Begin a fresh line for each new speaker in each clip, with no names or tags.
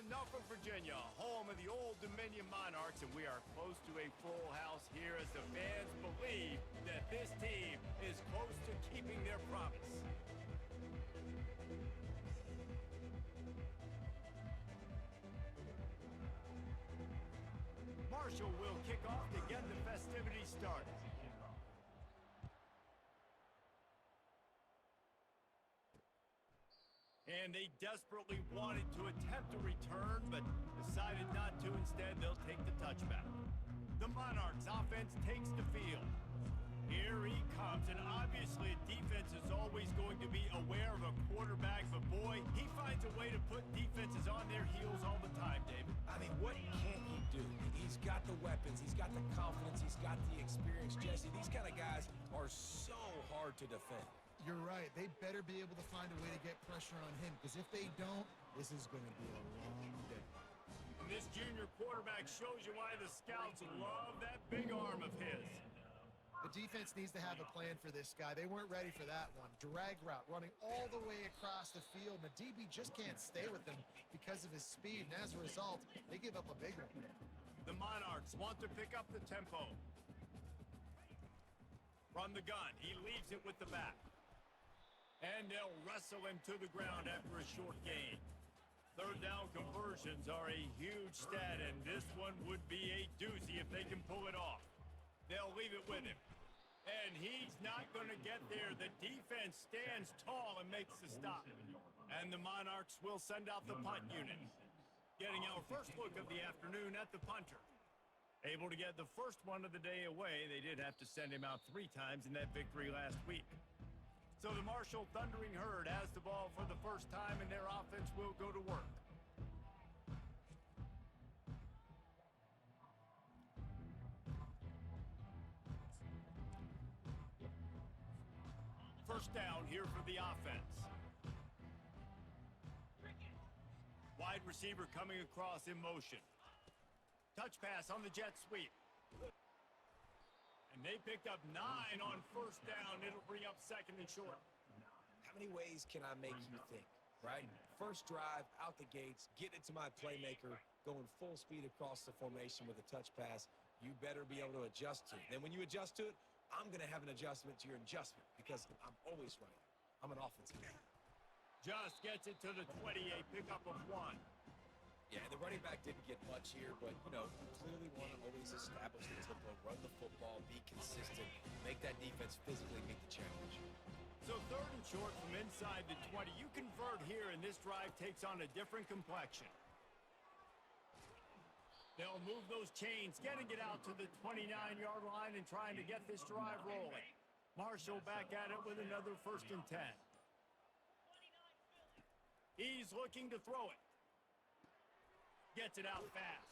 to Norfolk, Virginia, home of the Old Dominion Monarchs, and we are close to a full house here as the fans believe that this team is close to keeping their promise. Marshall will kick off to get the festivities started. And they desperately wanted to attempt a return, but decided not to. Instead, they'll take the touchback. The Monarchs offense takes the field. Here he comes, and obviously defense is always going to be aware of a quarterback, but boy, he finds a way to put defenses on their heels all the time, David.
I mean, what can't he do? He's got the weapons, he's got the confidence, he's got the experience. Jesse, these kind of guys are so hard to defend.
You're right. They better be able to find a way to get pressure on him, because if they don't, this is going to be a long day.
And this junior quarterback shows you why the scouts love that big arm of his.
The defense needs to have a plan for this guy. They weren't ready for that one. Drag route, running all the way across the field. And the DB just can't stay with him because of his speed. And as a result, they give up a big one.
The Monarchs want to pick up the tempo. From the gun, he leaves it with the back. And they'll wrestle him to the ground after a short gain. Third down conversions are a huge stat, and this one would be a doozy if they can pull it off. They'll leave it with him. And he's not going to get there. The defense stands tall and makes the stop. And the Monarchs will send out the punt unit. Getting our first look of the afternoon at the punter. Able to get the first one of the day away. They did have to send him out 3 times in that victory last week. So the Marshall Thundering Herd has the ball for the first time, and their offense will go to work. First down here for the offense. Wide receiver coming across in motion. Touch pass on the jet sweep. And they picked up 9 on first down. It'll bring up second and short.
How many ways can I make you think, right? First drive, out the gates, get it to my playmaker, going full speed across the formation with a touch pass. You better be able to adjust to it. Then when you adjust to it, I'm going to have an adjustment to your adjustment because I'm always right. I'm an offensive guy.
Just gets it to the 20, a pickup of 1.
Yeah, the running back didn't get much here, but, you know, you clearly want to always establish the tempo, run the football, be consistent, make that defense physically meet the challenge.
So third and short from inside the 20. You convert here, and this drive takes on a different complexion. They'll move those chains, getting it out to the 29-yard line and trying to get this drive rolling. Marshall back at it with another 1st and 10. He's looking to throw it. Gets it out fast.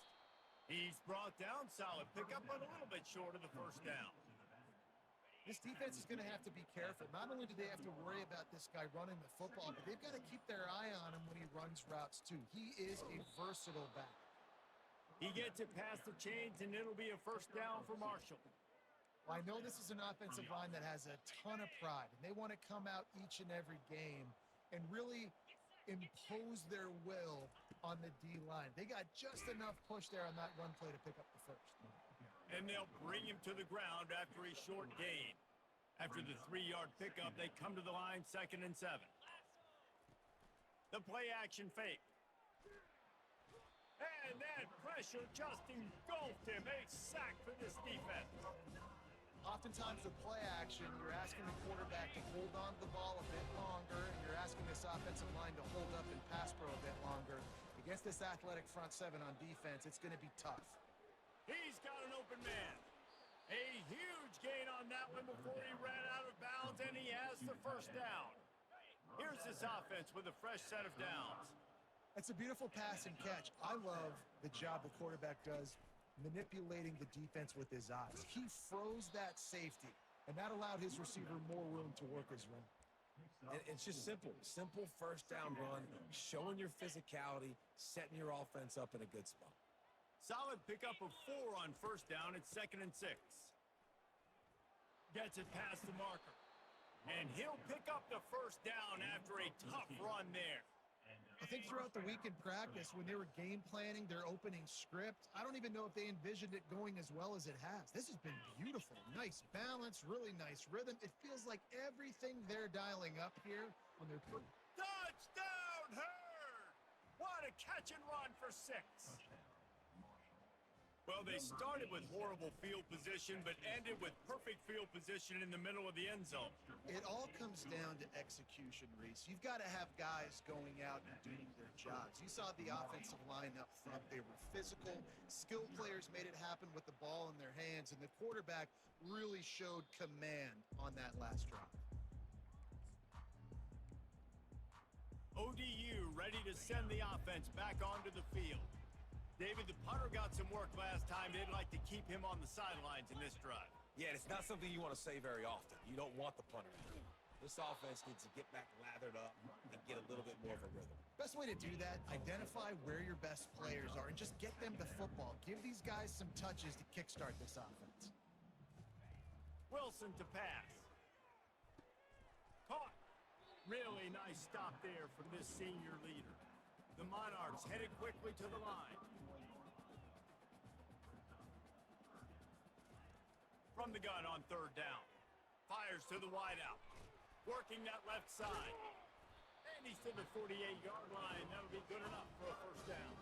He's brought down. Solid pickup, but a little bit short of the first down.
This defense is going to have to be careful. Not only do they have to worry about this guy running the football, but they've got to keep their eye on him when he runs routes too. He is a versatile back.
He gets it past the chains, and it'll be a first down for Marshall.
Well, I know this is an offensive line that has a ton of pride, and they want to come out each and every game and really impose their will on the D-line. They got just enough push there on that run play to pick up the first.
And they'll bring him to the ground after a short gain. After the 3-yard pickup, they come to the line, 2nd and 7. The play action fake. And that pressure just engulfed him. A sack for this defense.
Oftentimes with play action, you're asking the quarterback to hold on to the ball a bit longer, and you're asking this offensive line to hold up and pass pro a bit longer. Against this athletic front 7 on defense, it's going to be tough.
He's got an open man. A huge gain on that one before he ran out of bounds, and he has the first down. Here's this offense with a fresh set of downs.
It's a beautiful pass and catch. I love the job the quarterback does manipulating the defense with his eyes. He froze that safety, and that allowed his receiver more room to work his run.
And it's just simple first down run, showing your physicality, setting your offense up in a good spot.
Solid pickup of 4 on first down. It's 2nd and 6. Gets it past the marker. And he'll pick up the first down after a tough run there.
A think throughout the week in practice, when they were game planning their opening script, I don't even know if they envisioned it going as well as it has. This has been beautiful. Nice balance, really nice rhythm. It feels like everything they're dialing up here when they're putting.
Touchdown, Herd! What a catch and run for 6. Well, they started with horrible field position, but ended with perfect field position in the middle of the end zone.
It all comes down to execution, Reese. You've got to have guys going out and doing their jobs. You saw the offensive line up front. They were physical. Skilled players made it happen with the ball in their hands, and the quarterback really showed command on that last drive.
ODU ready to send the offense back onto the field. David, the punter got some work last time. They'd like to keep him on the sidelines in this drive.
Yeah, it's not something you want to say very often. You don't want the punter. This offense needs to get back lathered up and get a little bit more of a rhythm.
Best way to do that, identify where your best players are and just get them the football. Give these guys some touches to kickstart this offense.
Wilson to pass. Caught. Really nice stop there from this senior leader. The Monarchs headed quickly to the line. From the gun on 3rd down. Fires to the wideout. Working that left side. And he's to the 48-yard line. That'll be good enough for a 1st down.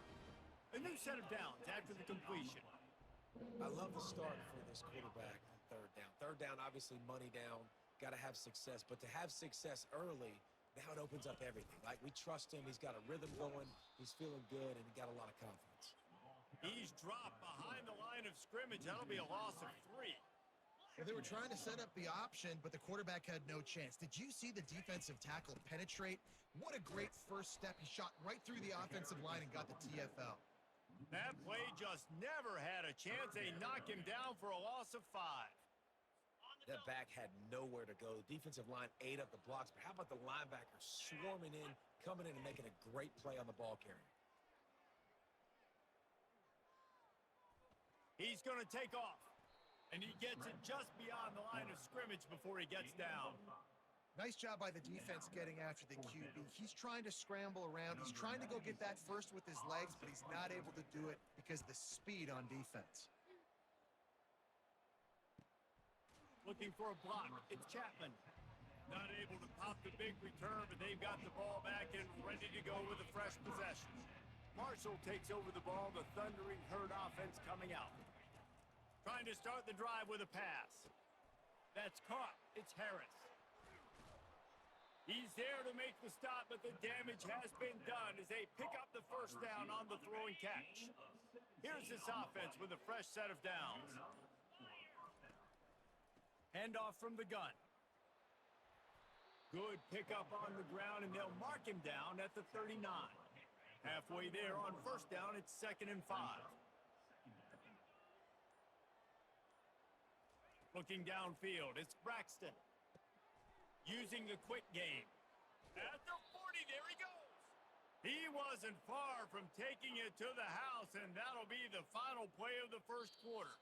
A new set of downs after the completion.
I love the start for this quarterback on 3rd down. 3rd down, obviously money down. Got to have success. But to have success early, now it opens up everything. Like, we trust him. He's got a rhythm going. He's feeling good, and he got a lot of confidence.
He's dropped behind the line of scrimmage. That'll be a loss of 3.
Well, they were trying to set up the option, but the quarterback had no chance. Did you see the defensive tackle penetrate? What a great first step. He shot right through the offensive line and got the TFL.
That play just never had a chance. They knock him down for a loss of 5.
That back had nowhere to go. The defensive line ate up the blocks, but how about the linebacker swarming in, coming in and making a great play on the ball carrier?
He's going to take off. And he gets it just beyond the line of scrimmage before he gets down.
Nice job by the defense getting after the QB. He's trying to scramble around. He's trying to go get that first with his legs, but he's not able to do it because of the speed on defense.
Looking for a block. It's Chapman. Not able to pop the big return, but they've got the ball back and ready to go with a fresh possession. Marshall takes over the ball. The thundering Herd offense coming out. Trying to start the drive with a pass. That's caught. It's Harris. He's there to make the stop, but the damage has been done as they pick up the 1st down on the throw and catch. Here's this offense with a fresh set of downs. Handoff from the gun. Good pickup on the ground, and they'll mark him down at the 39. Halfway there on 1st down, it's 2nd and 5. Looking downfield, it's Braxton. Using the quick game. At the 40, there he goes. He wasn't far from taking it to the house, and that'll be the final play of the 1st quarter.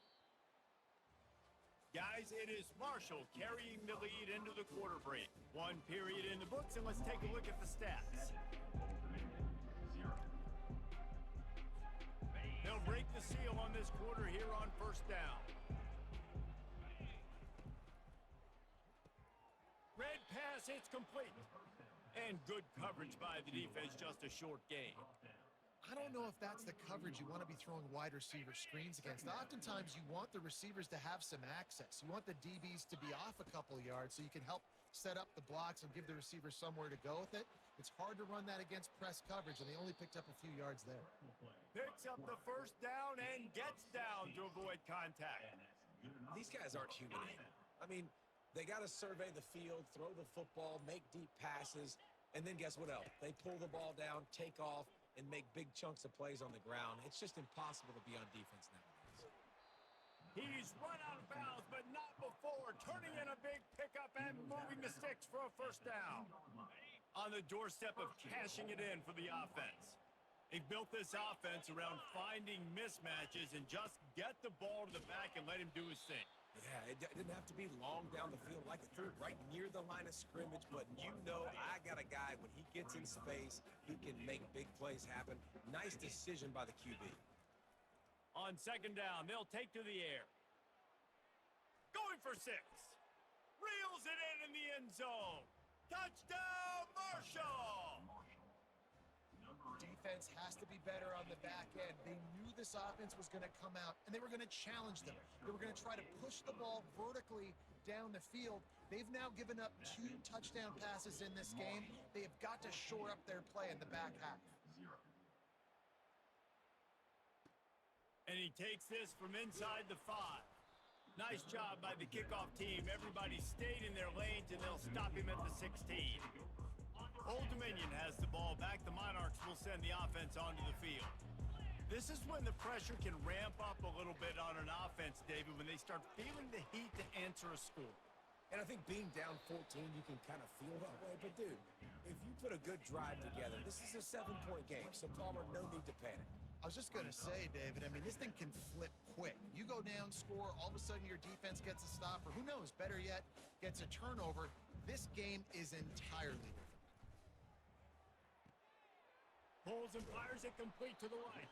Guys, it is Marshall carrying the lead into the quarter break. 1 period in the books, and let's take a look at the stats. They'll break the seal on this quarter here on 1st down. Red pass, it's complete. And good coverage by the defense, just a short gain.
I don't know if that's the coverage you want to be throwing wide receiver screens against. Oftentimes, you want the receivers to have some access. You want the DBs to be off a couple yards so you can help set up the blocks and give the receiver somewhere to go with it. It's hard to run that against press coverage, and they only picked up a few yards there.
Picks up the 1st down and gets down to avoid contact.
These guys aren't human. I mean, they got to survey the field, throw the football, make deep passes, and then guess what else? They pull the ball down, take off, and make big chunks of plays on the ground. It's just impossible to be on defense nowadays.
He's run out of bounds, but not before. Turning in a big pickup and moving the sticks for a 1st down. On the doorstep of cashing it in for the offense. They built this offense around finding mismatches and just get the ball to the back and let him do his thing.
Yeah, it didn't have to be long down the field. Like it threw it right near the line of scrimmage, but you know I got a guy, when he gets in space, he can make big plays happen. Nice decision by the QB.
On second down, they'll take to the air. Going for 6. Reels it in the end zone. Touchdown, Marshall!
Defense has to be better on the back end. They knew this offense was going to come out, and they were going to challenge them. They were going to try to push the ball vertically down the field. They've now given up 2 touchdown passes in this game. They have got to shore up their play in the back half.
And he takes this from inside the 5. Nice job by the kickoff team. Everybody stayed in their lanes, and they'll stop him at the 16. Old Dominion has the ball back. The Monarchs will send the offense onto the field. This is when the pressure can ramp up a little bit on an offense, David, when they start feeling the heat to answer a score.
And I think being down 14, you can kind of feel that way. But, dude, if you put a good drive together, this is a 7-point game, so Palmer, no need to panic.
I was just going to say, David, I mean, this thing can flip quick. You go down, score, all of a sudden your defense gets a stop, or who knows, better yet, gets a turnover. This game is entirely different.
Pulls and fires it complete to the right.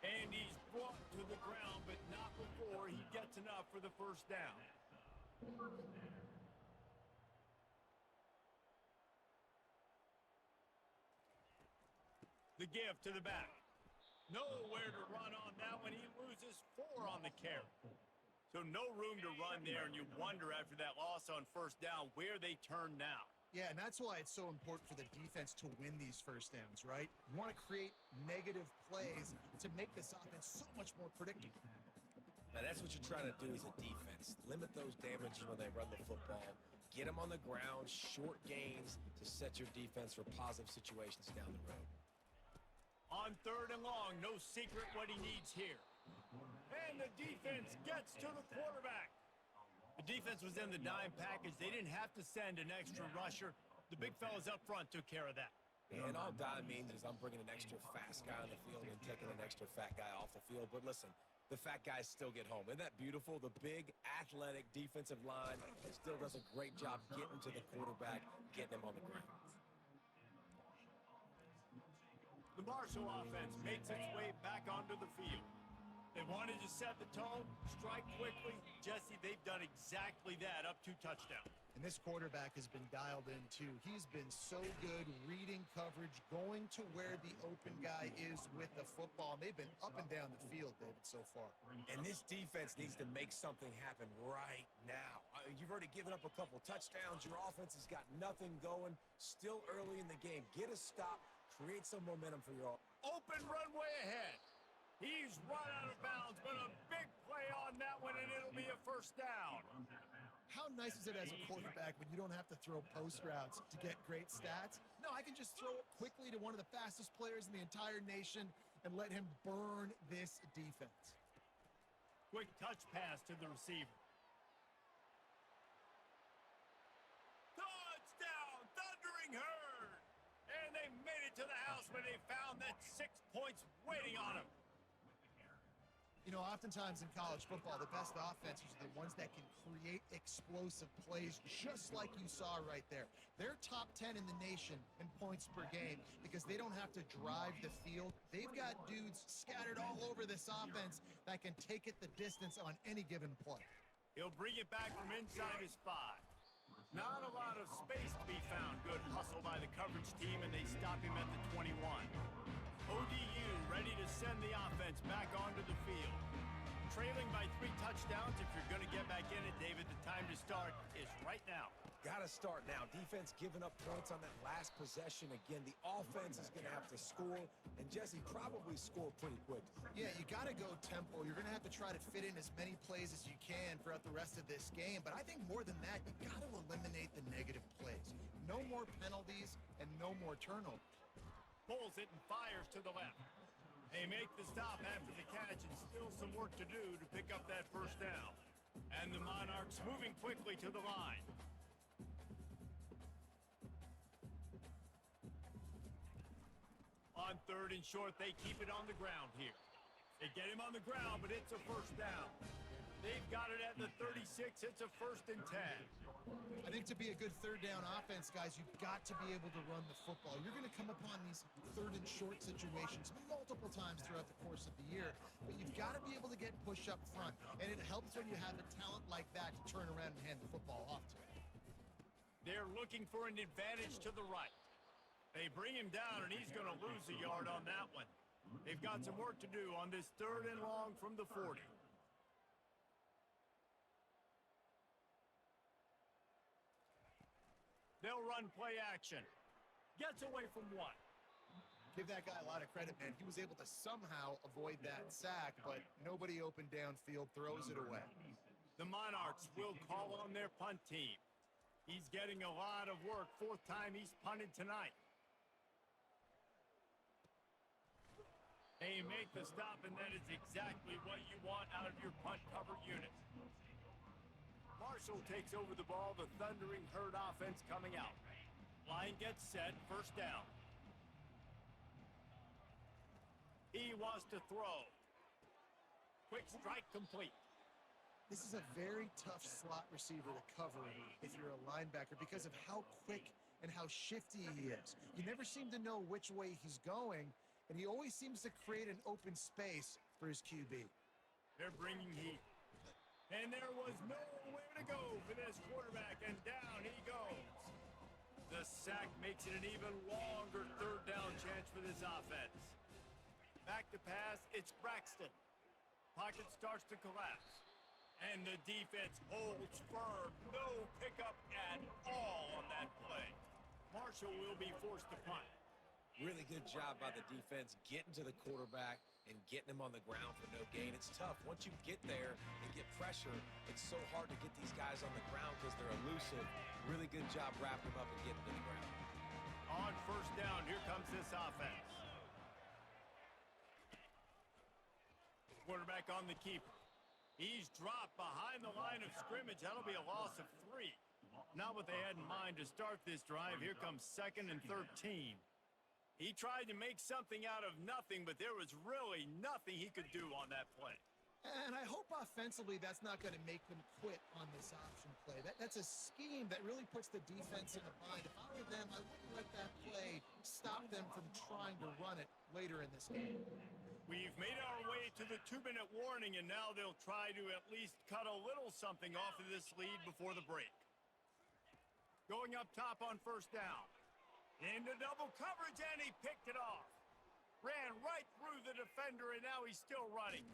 And he's brought to the ground, but not before he gets enough for the first down. The give to the back. Nowhere to run on that one. He loses 4 on the carry. So no room to run there, and you wonder after that loss on first down where they turn now.
Yeah, and that's why it's so important for the defense to win these first downs, right? You want to create negative plays to make this offense so much more predictable.
Now, that's what you're trying to do as a defense. Limit those damages when they run the football. Get them on the ground, short gains to set your defense for positive situations down the road.
On third and long, no secret what he needs here. And the defense gets to the quarterback. The defense was in the dime package. They didn't have to send an extra rusher. The big fellas up front took care of that.
And all dime means is I'm bringing an extra fast guy on the field and taking an extra fat guy off the field. But listen, the fat guys still get home. Isn't that beautiful? The big, athletic defensive line still does a great job getting to the quarterback, getting him on the ground.
The Marshall offense makes its way back onto the field. They wanted to set the tone, strike quickly. Jesse, they've done exactly that, up 2 touchdowns.
And this quarterback has been dialed in, too. He's been so good reading coverage, going to where the open guy is with the football. And they've been up and down the field, David, so far.
And this defense needs to make something happen right now. You've already given up a couple touchdowns. Your offense has got nothing going. Still early in the game. Get a stop. Create some momentum for your offense.
Open runway ahead. He's run out of bounds, but a big play on that one, and it'll be a first down.
How nice is it as a quarterback when you don't have to throw post routes to get great stats? No, I can just throw it quickly to one of the fastest players in the entire nation and let him burn this defense.
Quick touch pass to the receiver. Touchdown, Thundering Herd! And they made it to the house when they found that 6 points waiting on them.
You know, oftentimes in college football, the best offenses are the ones that can create explosive plays, just like you saw right there. They're top 10 in the nation in points per game because they don't have to drive the field. They've got dudes scattered all over this offense that can take it the distance on any given play.
He'll bring it back from inside his 5. Not a lot of space to be found. Good hustle by the coverage team, and they stop him at the 21. ODU ready to send the offense back onto the field. Trailing by 3 touchdowns. If you're going to get back in it, David, the time to start is right now.
Got to start now. Defense giving up points on that last possession. Again, the offense is going to have to score, and Jesse probably score pretty quick.
Yeah, you got to go tempo. You're going to have to try to fit in as many plays as you can throughout the rest of this game. But I think more than that, you got to eliminate the negative plays. No more penalties and no more turnovers.
Pulls it and fires to the left. They make the stop after the catch, and still some work to do to pick up that first down. And the Monarchs moving quickly to the line. On third and short, they keep it on the ground here. They get him on the ground, but it's a first down. They've got it at the 36. It's a 1st and 10.
I think to be a good third down offense, guys, you've got to be able to run the football. You're going to come upon these 3rd and short situations multiple times throughout the course of the year, but you've got to be able to get push up front, and it helps when you have a talent like that to turn around and hand the football off to.
They're looking for an advantage to the right. They bring him down, and he's going to lose a yard on that one. They've got some work to do on this 3rd and long from the 40. They'll run play action. Gets away from 1.
Give that guy a lot of credit, man. He was able to somehow avoid that sack, but nobody open downfield, throws it away.
The Monarchs will call on their punt team. He's getting a lot of work. 4th time he's punted tonight. They make the stop, and that is exactly what you want out of your punt cover unit. Marshall takes over the ball. The Thundering Herd offense coming out. Line gets set. 1st down. He wants to throw. Quick strike complete.
This is a very tough slot receiver to cover if you're a linebacker because of how quick and how shifty he is. You never seem to know which way he's going, and he always seems to create an open space for his QB.
They're bringing heat. And there was nowhere to go for this quarterback, and down he goes. The sack makes it an even longer 3rd down chance for this offense. Back to pass, it's Braxton. Pocket starts to collapse. And the defense holds firm. No pickup at all on that play. Marshall will be forced to punt.
Really good job by the defense getting to the quarterback and getting him on the ground for no gain. It's tough. Once you get there and get pressure, it's so hard to get these guys on the ground because they're elusive. Really good job wrapping them up and getting to the ground.
On 1st down, here comes this offense. Quarterback on the keeper. He's dropped behind the line of scrimmage. That'll be a loss of 3. Not what they had in mind to start this drive. Here comes 2nd and 13. He tried to make something out of nothing, but there was really nothing he could do on that play.
And I hope offensively that's not going to make them quit on this option play. That's a scheme that really puts the defense in a bind. If I were them, I wouldn't let that play stop them from trying to run it later in this game.
We've made our way to the 2-minute warning, and now they'll try to at least cut a little something off of this lead before the break. Going up top on 1st down. Into double coverage, and he picked it off. Ran right through the defender, and now he's still running.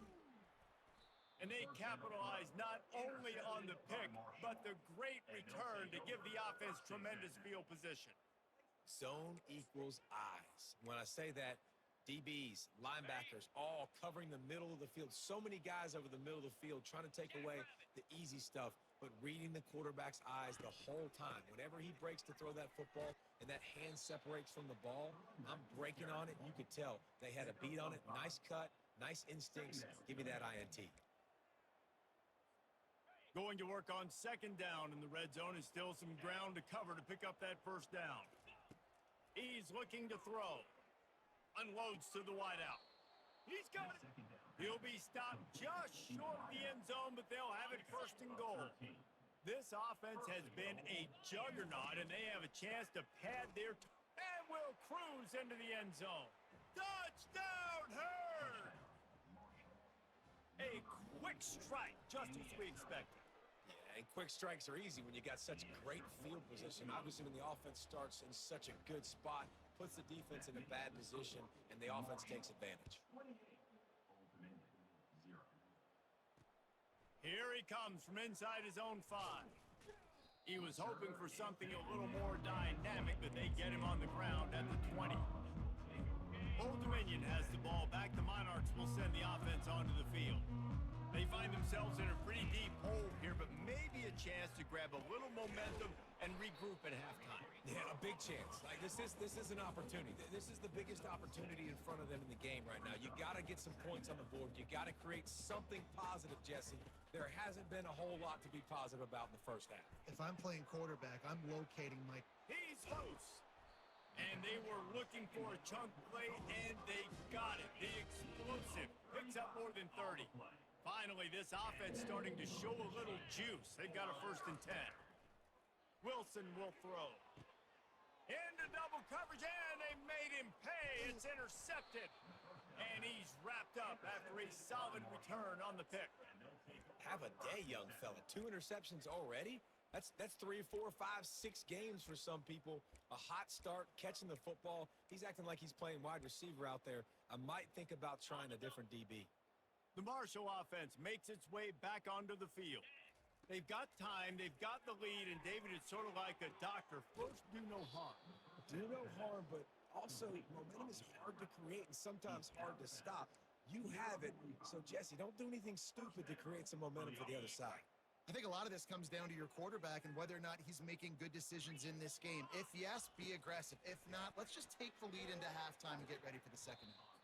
And they capitalized not only on the pick, but the great return to give the offense tremendous field position.
Zone equals eyes. When I say that, DBs, linebackers, all covering the middle of the field. So many guys over the middle of the field trying to take away the easy stuff, but reading the quarterback's eyes the whole time. Whenever he breaks to throw that football and that hand separates from the ball, I'm breaking on it. You could tell they had a beat on it. Nice cut, nice instincts. Give me that INT.
Going to work on 2nd down in the red zone. Is still some ground to cover to pick up that 1st down. He's looking to throw. Unloads to the wideout. He's got it. He'll be stopped just short of the end zone, but they'll have it 1st and goal. This offense has been a juggernaut, and they have a chance to pad their and will cruise into the end zone. Touchdown, Herd! A quick strike, just as we expected.
Yeah, and quick strikes are easy when you got such great field position. Obviously, when the offense starts in such a good spot, puts the defense in a bad position, and the offense takes advantage.
Here he comes from inside his own 5. He was hoping for something a little more dynamic, but they get him on the ground at the 20. Old Dominion has the ball back. The Monarchs will send the offense onto the field. They find themselves in a pretty deep hole here, but maybe a chance to grab a little momentum and regroup at halftime.
Yeah, a big chance. Like this is an opportunity. This is the biggest opportunity in front of them in the game right now. You got to get some points on the board. You got to create something positive, Jesse. There hasn't been a whole lot to be positive about in the first half.
If I'm playing quarterback, I'm locating my...
He's loose. And they were looking for a chunk play, and they got it. The explosive picks up more than 30. Finally, this offense starting to show a little juice. They've got a 1st and 10. Wilson will throw. Into double coverage, and they made him pay. It's intercepted. And he's wrapped up after a solid return on the pick.
Have a day, young fella. 2 interceptions already? That's 3, 4, 5, 6 games for some people. A hot start, catching the football. He's acting like he's playing wide receiver out there. I might think about trying a different DB.
The Marshall offense makes its way back onto the field. They've got time, they've got the lead, and David, it's sort of like a doctor. First, do no harm.
Do no harm, but also momentum is hard to create and sometimes hard to stop. You have it, so Jesse, don't do anything stupid to create some momentum for the other side.
I think a lot of this comes down to your quarterback and whether or not he's making good decisions in this game. If yes, be aggressive. If not, let's just take the lead into halftime and get ready for the second half.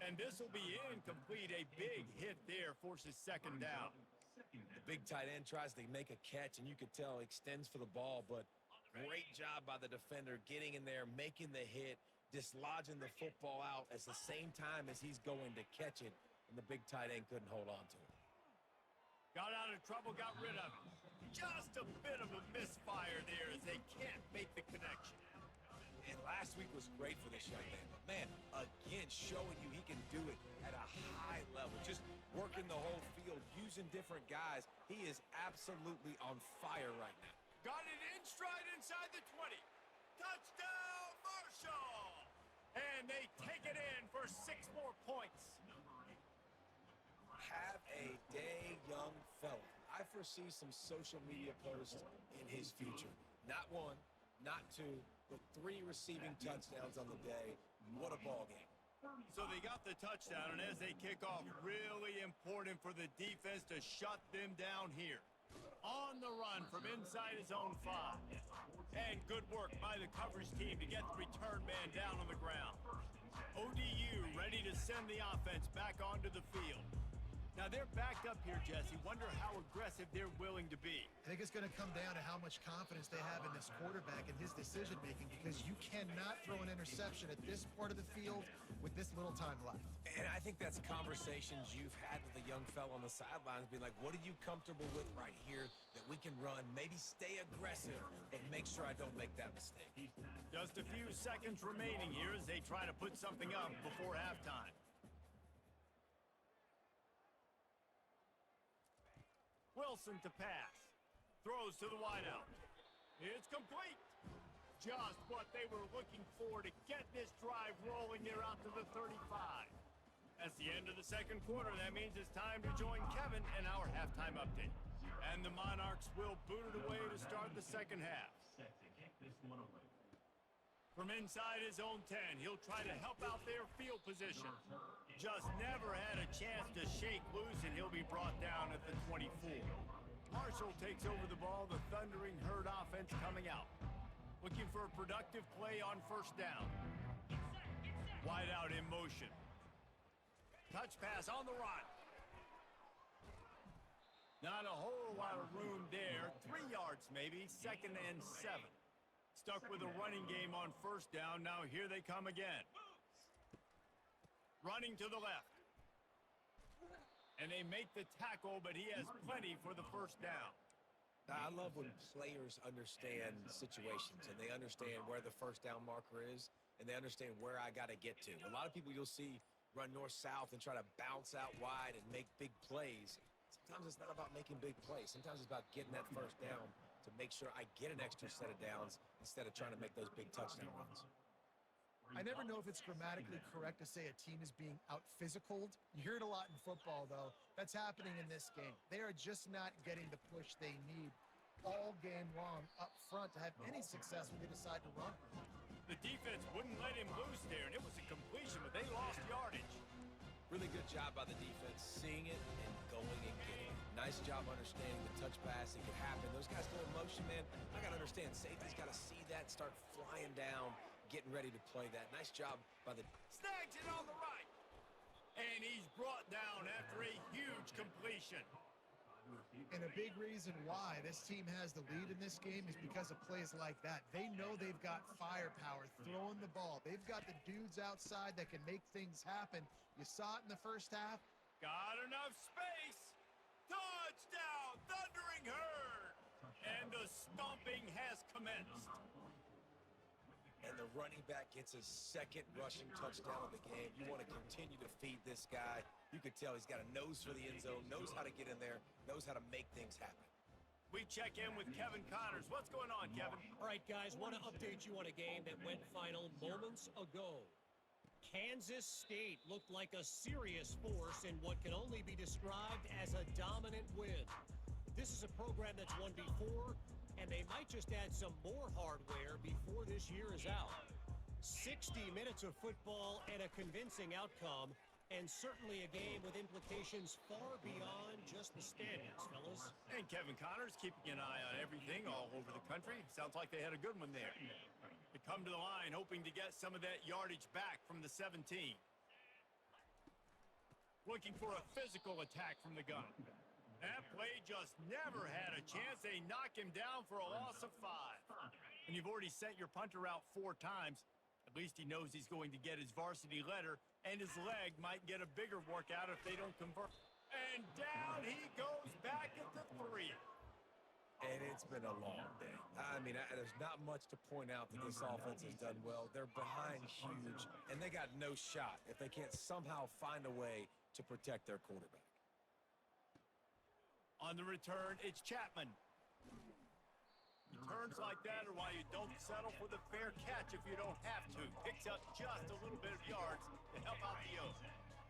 And this will be incomplete. A big hit there forces 2nd down.
The big tight end tries to make a catch, and you could tell extends for the ball, but great job by the defender getting in there, making the hit, dislodging the football out at the same time as he's going to catch it, and the big tight end couldn't hold on to it.
Got out of trouble, got rid of it. Just a bit of a misfire there as they can't make the connection.
And last week was great for this young man. But, man, again, showing you he can do it at a high level. Just working the whole field, using different guys. He is absolutely on fire right now.
Got it in stride inside the 20. Touchdown, Marshall! And they take it in for 6 more points.
Have a day, young fella. I foresee some social media posts in his future. Not 1, not 2, but 3 receiving touchdowns on the day. What a ball game.
So they got the touchdown, and as they kick off, really important for the defense to shut them down here. On the run from inside his own 5. And good work by the coverage team to get the return man down on the ground. ODU ready to send the offense back onto the field. Now they're backed up here, Jesse. Wonder how aggressive they're willing to be.
I think it's going to come down to how much confidence they have in this quarterback and his decision-making, because you cannot throw an interception at this part of the field with this little time left.
And I think that's conversations you've had with the young fella on the sidelines, being like, what are you comfortable with right here that we can run? Maybe stay aggressive, but make sure I don't make that mistake.
Just a few seconds remaining here as they try to put something up before halftime. Wilson to pass. Throws to the wideout. It's complete. Just what they were looking for to get this drive rolling there out to the 35. That's the end of the 2nd quarter. That means it's time to join Kevin in our halftime update. And the Monarchs will boot it away to start the 2nd half. From inside his own 10, he'll try to help out their field position. Just never had a chance to shake loose, and he'll be brought down at the 24. Marshall takes over the ball, the Thundering Herd offense coming out. Looking for a productive play on 1st down. Wide out in motion. Touch pass on the run. Not a whole lot of room there. 3 yards maybe, 2nd and 7. Stuck with a running game on 1st down. Now here they come again. Running to the left. And they make the tackle, but he has plenty for the 1st down.
I love when players understand situations and they understand where the 1st down marker is and they understand where I got to get to. A lot of people you'll see run north-south and try to bounce out wide and make big plays. Sometimes it's not about making big plays. Sometimes it's about getting that 1st down to make sure I get an extra set of downs instead of trying to make those big touchdown runs.
I never know if it's grammatically correct to say a team is being out-physicaled. You hear it a lot in football, though. That's happening in this game. They are just not getting the push they need all game long up front to have any success when they decide to run.
The defense wouldn't let him loose there, and it was a completion, but they lost yardage.
Really good job by the defense, seeing it and going and getting it. Nice job understanding the touch pass. It could happen. Those guys go in motion, man. I got to understand, safety's got to see that, start flying down, getting ready to play that. Nice job by the...
Snags it on the right. And he's brought down after a huge completion.
And a big reason why this team has the lead in this game is because of plays like that. They know they've got firepower throwing the ball. They've got the dudes outside that can make things happen. You saw it in the 1st half.
Got enough space. Touchdown, thundering herd. And the stomping has commenced.
And the running back gets his second rushing touchdown of the game. You want to continue to feed this guy. You can tell he's got a nose for the end zone, knows how to get in there, knows how to make things happen.
We check in with Kevin Connors. What's going on, Kevin?
All right, guys, want to update you on a game that went final moments ago. Kansas State looked like a serious force in what can only be described as a dominant win. This is a program that's won before, and they might just add some more hardware before this year is out. 60 minutes of football and a convincing outcome, and certainly a game with implications far beyond just the standings, fellas.
And Kevin Connors keeping an eye on everything all over the country. Sounds like they had a good one there. They come to the line hoping to get some of that yardage back from the 17. Looking for a physical attack from the gun. That play just never had a chance. They knock him down for a loss of 5. And you've already sent your punter out 4 times. At least he knows he's going to get his varsity letter, and his leg might get a bigger workout if they don't convert. And down he goes back at the 3.
And it's been a long day. I mean, there's not much to point out that this offense has done well. They're behind huge, and they got no shot if they can't somehow find a way to protect their quarterback.
On the return, it's Chapman. Returns like that are why you don't settle for the fair catch if you don't have to. Picks up just a little bit of yards to help out the O's.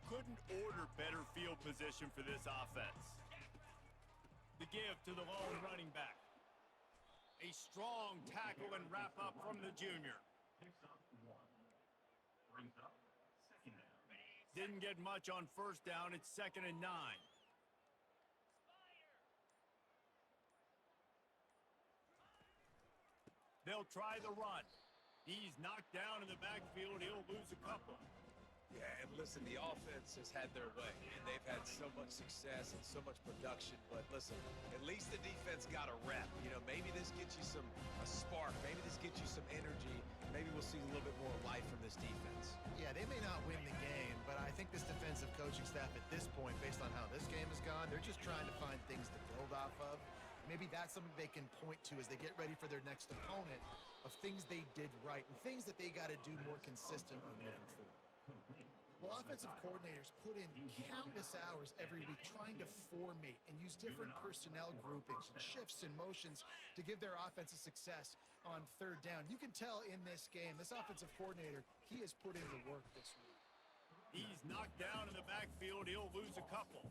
Couldn't order better field position for this offense. The give to the lone running back. A strong tackle and wrap up from the junior. Didn't get much on first down. It's 2nd and 9. They'll try the run. He's knocked down in the backfield. He'll lose a couple.
Yeah, and listen, the offense has had their way, and they've had so much success and so much production. But listen, at least the defense got a rep. You know, maybe this gets you a spark. Maybe this gets you some energy. Maybe we'll see a little bit more life from this defense.
Yeah, they may not win the game, but I think this defensive coaching staff at this point, based on how this game has gone, they're just trying to find things to build off of. Maybe that's something they can point to as they get ready for their next opponent, of things they did right and things that they got to do more consistently moving forward. Well, offensive coordinators put in countless hours every week trying to formate and use different personnel groupings and shifts and motions to give their offense a success on 3rd down. You can tell in this game, this offensive coordinator, he has put in the work this week.
He's knocked down in the backfield. He'll lose a couple.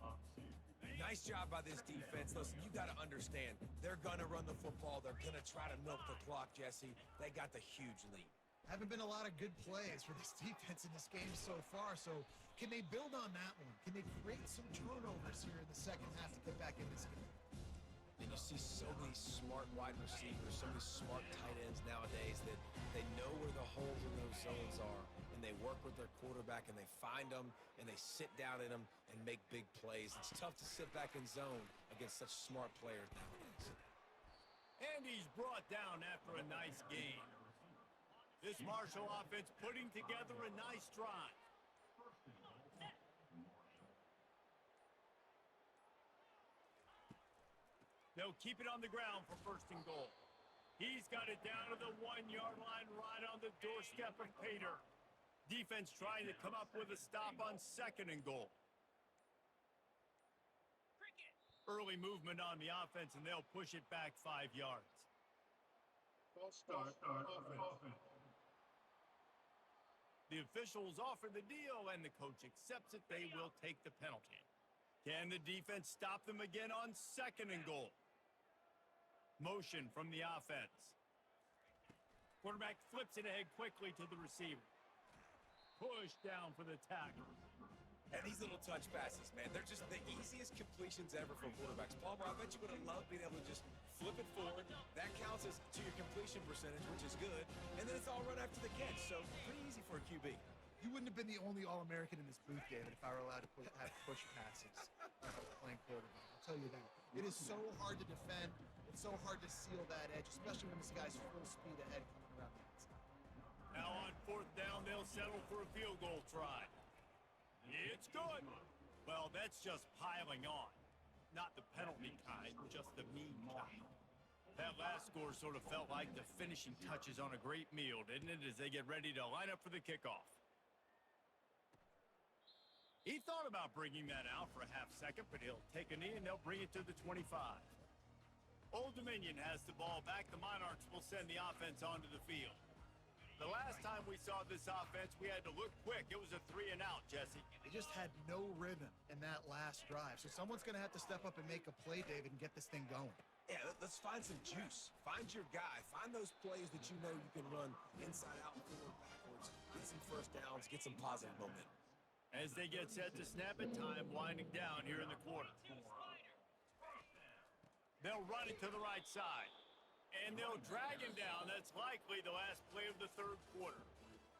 Nice job by this defense. Listen, you got to understand, they're going to run the football. They're going to try to milk the clock, Jesse. They got the huge lead.
Haven't been a lot of good plays for this defense in this game so far, so can they build on that one? Can they create some turnovers here in the second half to get back in this game?
And you see so many smart wide receivers, so many smart tight ends nowadays that they know where the holes in those zones are, and they work with their quarterback, and they find them, and they sit down in them and make big plays. It's tough to sit back in zone against such smart players nowadays.
And he's brought down after a nice game. This Marshall offense putting together a nice drive. They'll keep it on the ground for 1st and goal. He's got it down to the 1-yard line right on the doorstep of Pater. Defense trying to come up with a stop on 2nd and goal. Early movement on the offense, and they'll push it back 5 yards. False start offense. The officials offer the deal, and the coach accepts it. They will take the penalty. Can the defense stop them again on 2nd and goal? Motion from the offense. Quarterback flips it ahead quickly to the receiver. Push down for the tackle.
And these little touch passes, man, they're just the easiest completions ever for quarterbacks. Palmer, I bet you would have loved being able to just flip it forward. That counts as to your completion percentage, which is good. And then it's all run after the catch, so pretty easy for a QB.
You wouldn't have been the only All-American in this booth, David, if I were allowed to have push passes playing quarterback. I'll tell you that. It is so hard to defend. It's so hard to seal that edge, especially when this guy's full speed ahead coming around the outside.
Now on 4th down, they'll settle for a field goal try. It's good. Well, that's just piling on. Not the penalty kind, just the mean kind. That last score sort of felt like the finishing touches on a great meal, didn't it, as they get ready to line up for the kickoff. He thought about bringing that out for a half second, but he'll take a knee and they'll bring it to the 25. Old Dominion has the ball back. The Monarchs will send the offense onto the field. The last time we saw this offense, we had to look quick. It was a 3-and-out, Jesse.
They just had no rhythm in that last drive. So someone's going to have to step up and make a play, David, and get this thing going.
Yeah, let's find some juice. Find your guy. Find those plays that you know you can run inside out, forward, backwards. Get some first downs. Get some positive momentum.
As they get set to snap it, time winding down here in the quarter. They'll run it to the right side. And they'll drag him down. That's likely the last play of the third quarter.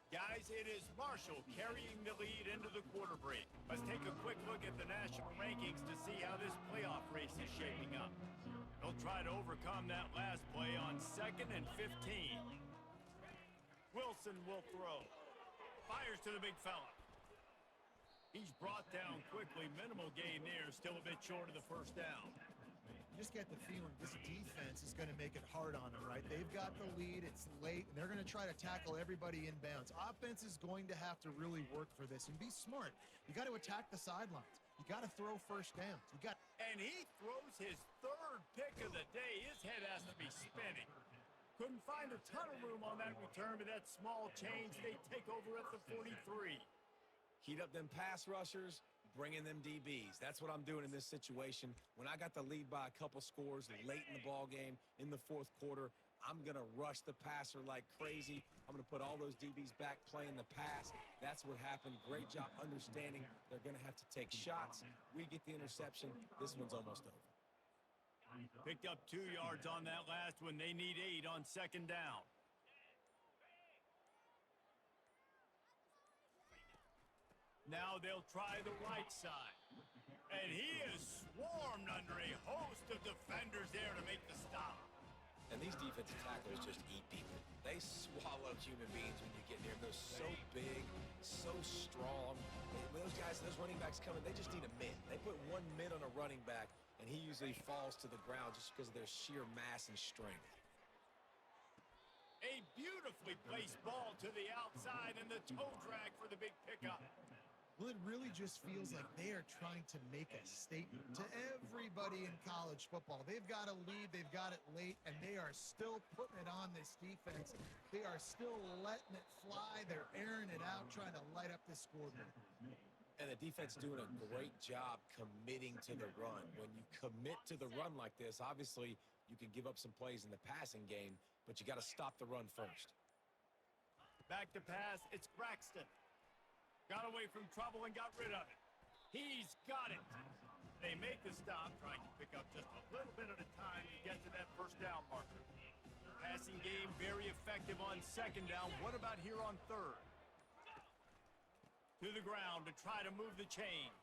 Guys, it is Marshall carrying the lead into the quarter break. Let's take a quick look at the national rankings to see how this playoff race is shaping up. They'll try to overcome that last play on 2nd and 15. Wilson will throw. Fires to the big fella. He's brought down quickly. Minimal gain there. Still a bit short of the first down.
You just get the feeling this defense is going to make it hard on them, right? They've got the lead. It's late, and they're going to try to tackle everybody inbounds. Offense is going to have to really work for this and be smart. You got to attack the sidelines. You got to throw first downs.
And he throws his third pick of the day. His head has to be spinning. Couldn't find a ton of room on that return, but that small change, they take over at the 43.
Heat up them pass rushers, bring in them DBs. That's what I'm doing in this situation. When I got the lead by a couple scores late in the ball game in the fourth quarter, I'm going to rush the passer like crazy. I'm going to put all those DBs back playing the pass. That's what happened. Great job understanding they're going to have to take shots. We get the interception. This one's almost over.
Picked up 2 yards on that last one. They need 8 on 2nd down. Now they'll try the right side. And he is swarmed under a host of defenders there to make the stop.
And these defensive tackles just eat people. They swallow human beings when you get near them. They're so big, so strong. When those guys, those running backs coming, they just need a mid. They put 1 mid on a running back, and he usually falls to the ground just because of their sheer mass and strength.
A beautifully placed ball to the outside, and the toe drag for the big pickup.
Well, it really just feels like they are trying to make a statement to everybody in college football. They've got a lead, they've got it late, and they are still putting it on this defense. They are still letting it fly. They're airing it out, trying to light up this scoreboard.
And the defense doing a great job committing to the run. When you commit to the run like this, obviously you can give up some plays in the passing game, but you got to stop the run first.
Back to pass, it's Braxton. Got away from trouble and got rid of it. He's got it. They make the stop, trying to pick up just a little bit at a time to get to that first down marker. Passing game very effective on 2nd down. What about here on 3rd? To the ground to try to move the chains.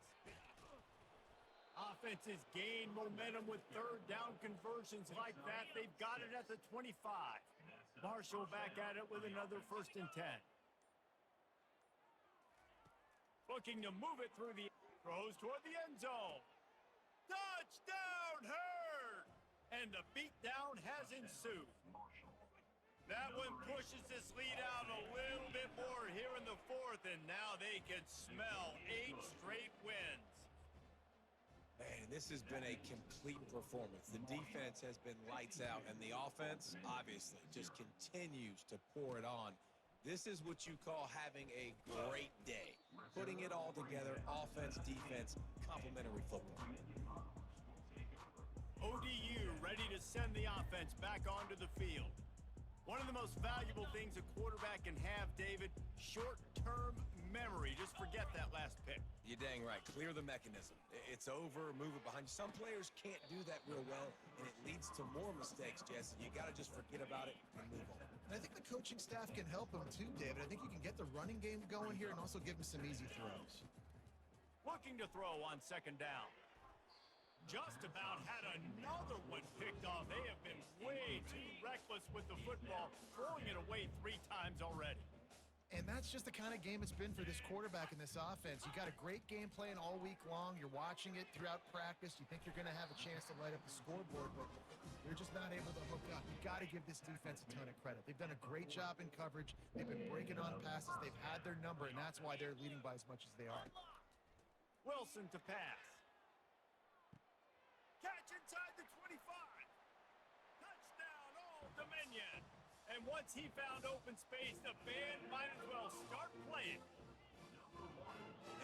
Offenses gain momentum with 3rd down conversions like that. They've got it at the 25. Marshall back at it with another 1st and 10. Looking to move it through the throws toward the end zone. Touchdown, Herd! And the beatdown has ensued. That one pushes this lead out a little bit more here in the 4th, and now they can smell 8 straight wins.
Man, this has been a complete performance. The defense has been lights out, and the offense, obviously, just continues to pour it on. This is what you call having a great day. Putting it all together, offense, defense, complementary football.
ODU ready to send the offense back onto the field. One of the most valuable things a quarterback can have, David, short-term memory. Just forget that last pick.
You're dang right. Clear the mechanism. It's over, move it behind you. Some players can't do that real well, and it leads to more mistakes, Jesse. You got to just forget about it and move on.
And I think the coaching staff can help them too, David. I think you can get the running game going here and also give them some easy throws.
Looking to throw on 2nd down. Just about had another one picked off. They have been way too reckless with the football, throwing it away 3 times already.
And that's just the kind of game it's been for this quarterback in this offense. You got a great game plan all week long. You're watching it throughout practice. You think you're going to have a chance to light up the scoreboard, but they're just not able to hook up. You got to give this defense a ton of credit. They've done a great job in coverage. They've been breaking on passes. They've had their number, and that's why they're leading by as much as they are.
Wilson to pass. Catch inside the 25. Touchdown, Old Dominion. And once he found open space, the band might as well start playing.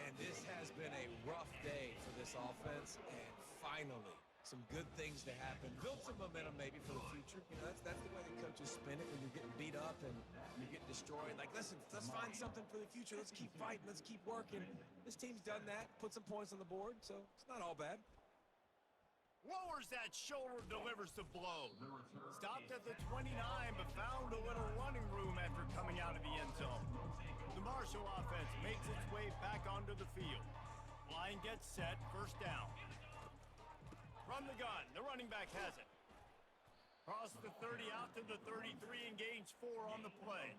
And this has been a rough day for this offense, and finally, some good things to happen. Build some momentum maybe for the future. You know, that's the way the coaches spin it when you're getting beat up and you're getting destroyed. Like, listen, let's find something for the future. Let's keep fighting. Let's keep working. This team's done that, put some points on the board, so it's not all bad.
Lowers that shoulder, delivers the blow. Stopped at the 29, but found a little running room after coming out of the end zone. The Marshall offense makes its way back onto the field. Line gets set, first down. From the gun, the running back has it. Cross the 30 out to the 33 and gains 4 on the play.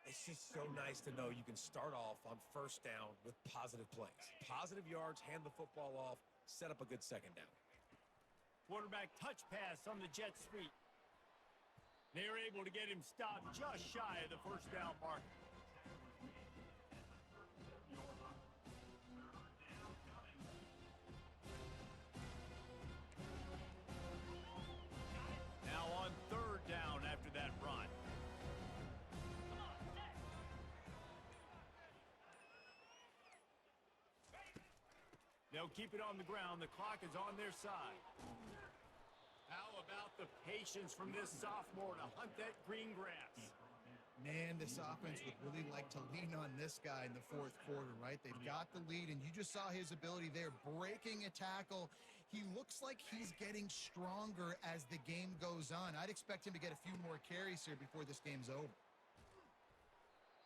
It's just so nice to know you can start off on first down with positive plays. Positive yards, hand the football off, set up a good second down.
Quarterback touch pass on the jet sweep. They're able to get him stopped just shy of the first down mark. Now on third down after that run. They'll keep it on the ground. The clock is on their side. How about the patience from this sophomore to hunt that green grass?
Man, this offense would really like to lean on this guy in the fourth quarter, right? They've got the lead, and you just saw his ability there, breaking a tackle. He looks like he's getting stronger as the game goes on. I'd expect him to get a few more carries here before this game's over.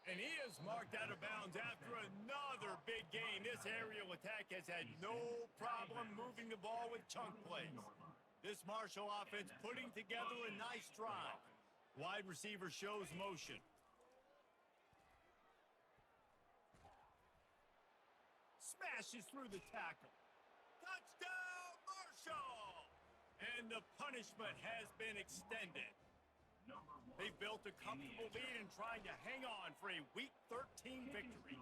And he is marked out of bounds after another big game. This aerial attack has had no problem moving the ball with chunk plays. This Marshall offense putting together a nice drive. Wide receiver shows motion. Smashes through the tackle. Touchdown, Marshall! And the punishment has been extended. They've built a comfortable lead and trying to hang on for a Week 13 victory.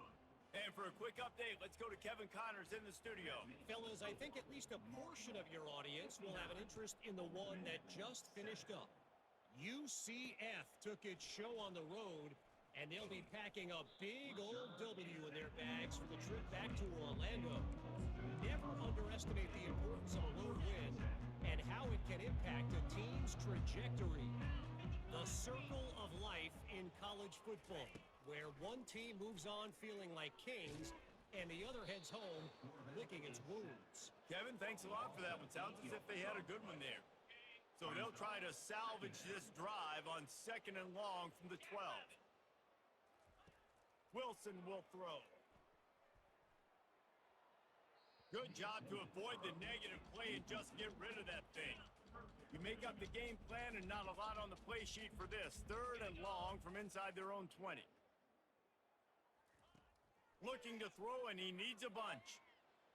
And for a quick update, let's go to Kevin Connors in the studio.
Fellas, I think at least a portion of your audience will have an interest in the one that just finished up. UCF took its show on the road, and they'll be packing a big old W in their bags for the trip back to Orlando. Never underestimate the importance of a road win and how it can impact a team's trajectory. The circle of life in college football, where one team moves on feeling like kings and the other heads home licking its wounds.
Kevin, thanks a lot for that one. Sounds as if they had a good one there. So they'll try to salvage this drive on 2nd and long from the 12. Wilson will throw. Good job to avoid the negative play and just get rid of that thing. You make up the game plan and not a lot on the play sheet for this. 3rd and long from inside their own 20. Looking to throw, and he needs a bunch.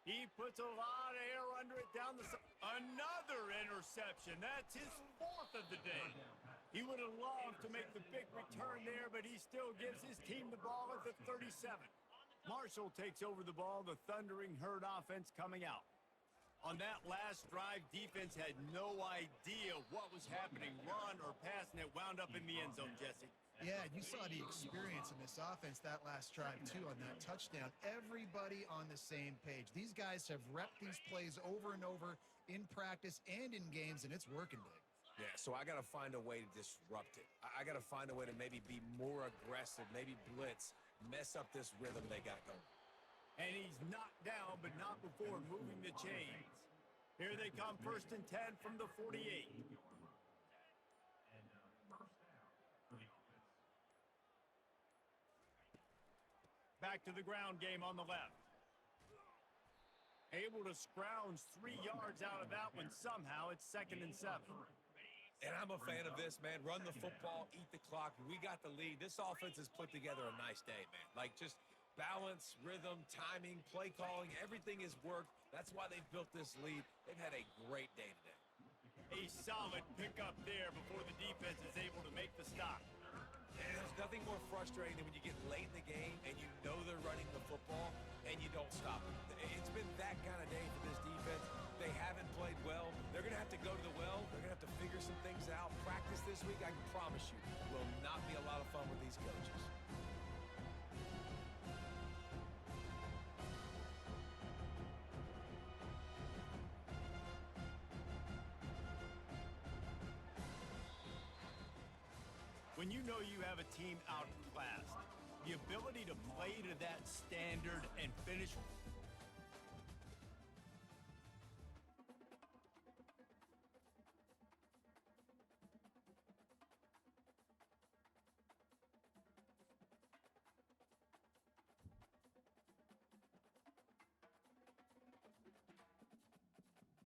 He puts a lot of air under it down the side. Another interception. That's his 4th of the day. He would have loved to make the big return there, but he still gives his team the ball at the 37. Marshall takes over the ball, the Thundering Herd offense coming out. On that last drive, defense had no idea what was happening, run or pass, and it wound up in the end zone, Jesse.
Yeah, you saw the experience in this offense that last drive, too, on that touchdown. Everybody on the same page. These guys have repped these plays over and over in practice and in games, and it's working big.
Yeah, so I got to find a way to disrupt it. I got to find a way to maybe be more aggressive, maybe blitz, mess up this rhythm they got going.
And he's knocked down, but not before moving the chains. Here they come, 1st and 10 from the 48. Back to the ground game on the left. Able to scrounge 3 yards out of that one somehow. It's 2nd and 7.
And I'm a fan of this, man. Run the football, eat the clock. We got the lead. This offense has put together a nice day, man. Like, just balance, rhythm, timing, play calling, everything has worked. That's why they've built this lead. They've had a great day today.
A solid pickup there before the defense is able to make the stop.
And there's nothing more frustrating than when you get late in the game and you know they're running the football and you don't stop them. It's been that kind of day for this defense. They haven't played well. They're going to have to go to the well. They're going to have to figure some things out. Practice this week, I can promise you, will not be a lot of fun with these coaches.
When you know you have a team outclassed, the ability to play to that standard and finish